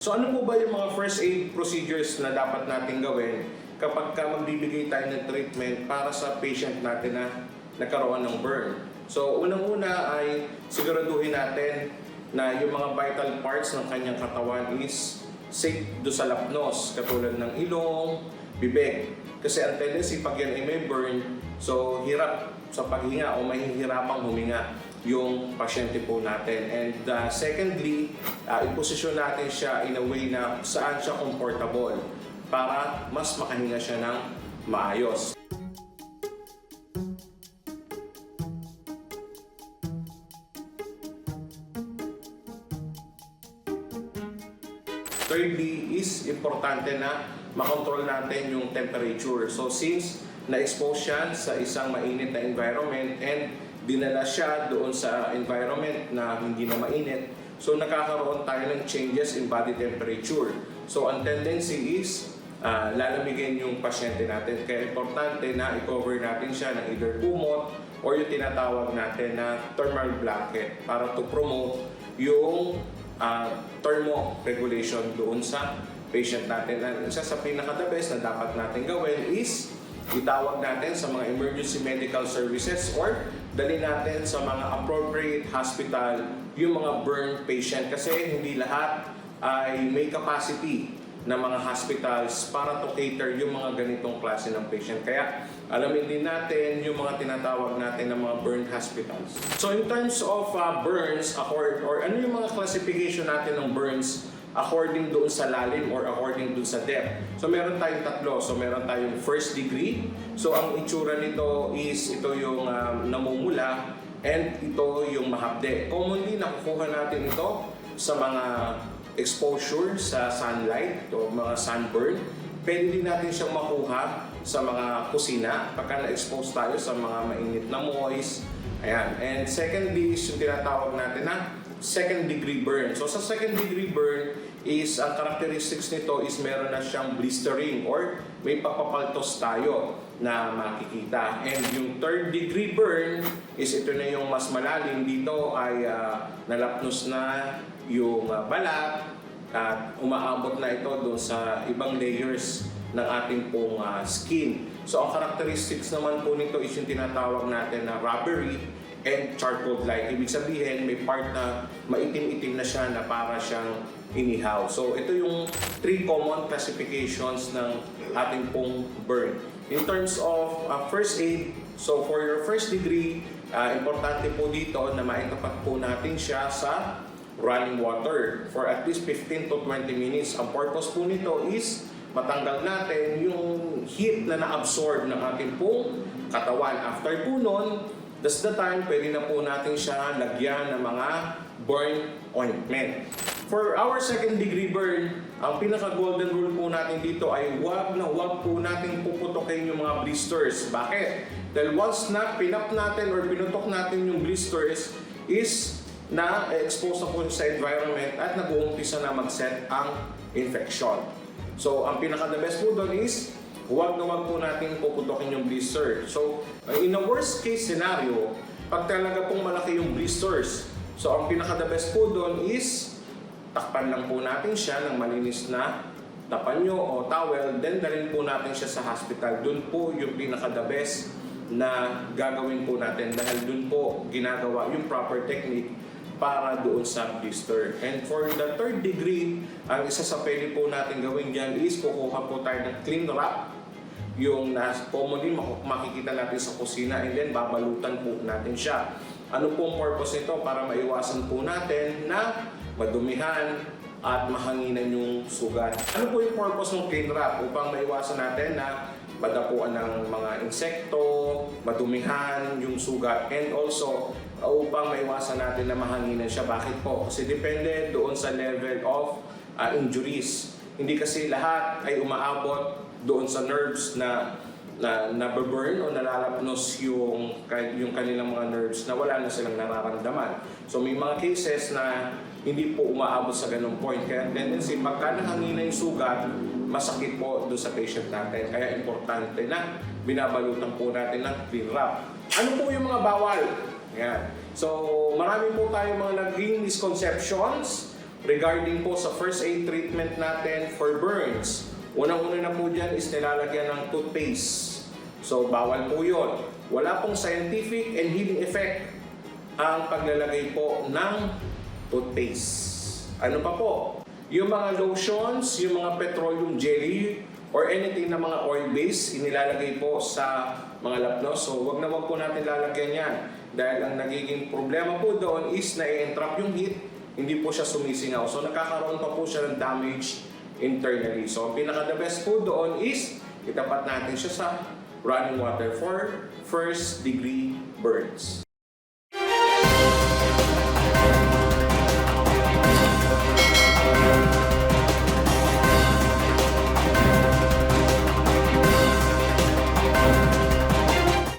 So ano po ba yung mga first aid procedures na dapat natin gawin kapag magbibigay tayo ng treatment para sa patient natin na nagkaroon ng burn? So unang-una ay siguraduhin natin na yung mga vital parts ng kanyang katawan is safe do sa lapnos, katulad ng ilong, bibig. Kasi ang tendency pag yan ay may burn, so hirap sa paghinga o mahihirapang huminga yung pasyente po natin. And secondly, iposisyon natin siya in a way na saan siya comfortable para mas makahinga siya ng maayos. Thirdly is importante na makontrol natin yung temperature. So since na-expose siya sa isang mainit na environment and dinala siya doon sa environment na hindi na mainit, so nakakaroon tayo ng changes in body temperature. So ang tendency is lalamigin yung pasyente natin. Kaya importante na i-cover natin siya ng either kumot or yung tinatawag natin na thermal blanket para to promote yung thermoregulation doon sa patient natin. Ang isa sa pinaka-the best na dapat natin gawin is itawag natin sa mga emergency medical services or dali natin sa mga appropriate hospital yung mga burn patient, kasi hindi lahat ay may capacity na mga hospitals para to cater yung mga ganitong klase ng patient. Kaya alamin din natin yung mga tinatawag natin ng mga burn hospitals. So in terms of burns, or ano yung mga classification natin ng burns according doon sa lalim or according doon sa depth. So meron tayong tatlo. So meron tayong first degree. So ang itsura nito is ito yung namumula and ito yung mahapde. Commonly nakukuha natin ito sa mga exposure sa sunlight o mga sunburn. Pwede din natin siyang makuha sa mga kusina pagka na-expose tayo sa mga mainit na moist. Ayan. And secondly is yung tinatawag natin na second degree burn. So sa second degree burn is ang characteristics nito is meron na siyang blistering or may papapaltos tayo na makikita. And yung third degree burn is ito na yung mas malalim. Dito ay nalapnos na yung balat at umaabot na ito doon sa ibang layers ng ating pong skin. So ang characteristics naman po nito is yung tinatawag natin na rubbery and charcoal-like. Ibig sabihin, may part na maitim-itim na siya na para siyang inihaw. So ito yung three common classifications ng ating pong burn. In terms of first aid, so for your first degree, importante po dito na maitapat po natin siya sa running water for at least 15 to 20 minutes. Ang purpose po nito is matanggal natin yung heat na na-absorb ng ating pong katawan. After po nun, that's the time pwede na po natin siya lagyan ng mga burn ointment. For our second degree burn, ang pinaka-golden rule po natin dito ay wag po natin puputokin yung mga blisters. Bakit? Dahil once na pinap natin or pinutok natin yung blisters is na-expose na po sa environment at nag-uumpisa na mag-set ang infection. So, ang pinaka-the best po doon is huwag po natin puputokin yung blister. So, in a worst case scenario, pag talaga pong malaki yung blisters, so ang pinaka-the best po doon is takpan lang po natin siya ng malinis na tapanyo o towel, then dalhin po natin siya sa hospital. Doon po yung pinaka-the best na gagawin po natin dahil doon po ginagawa yung proper technique para doon sa blister. And for the third degree, ang isa sa pwede po natin gawin dyan is kukuha po tayo ng cling wrap, yung commonly makikita natin sa kusina, and then babalutan po natin siya. Ano po ang purpose nito? Para maiwasan po natin na madumihan at mahanginan yung sugat. Ano po yung purpose ng cling wrap? Upang maiwasan natin na madapuan ng mga insekto, madumihan yung sugat, and also upang maiwasan natin na mahanginan siya. Bakit po? Kasi depende doon sa level of injuries. Hindi kasi lahat ay umaabot doon sa nerves na nababurn o nalalapnos yung kanilang mga nerves na wala na silang nararamdaman. So may mga cases na hindi po umaabot sa ganung point. Kaya tendency, pagka nahangina yung sugat, masakit po doon sa patient natin. Kaya importante na binabalutan po natin ng cling wrap. Ano po yung mga bawal? Yan. So marami po tayong mga naging misconceptions regarding po sa first aid treatment natin for burns, unang-una na po dyan is nilalagyan ng toothpaste. So, bawal po yun. Wala pong scientific and healing effect ang paglalagay po ng toothpaste. Ano pa po? Yung mga lotions, yung mga petroleum jelly, or anything na mga oil-based, inilalagay po sa mga lapnos. So, wag na wag po natin lalagyan yan. Dahil ang nagiging problema po doon is na-entrap yung heat, hindi po siya sumisingaw. So, nakakaroon pa po siya ng damage internally. So, ang pinaka-the best po doon is itapat natin siya sa running water for first degree burns.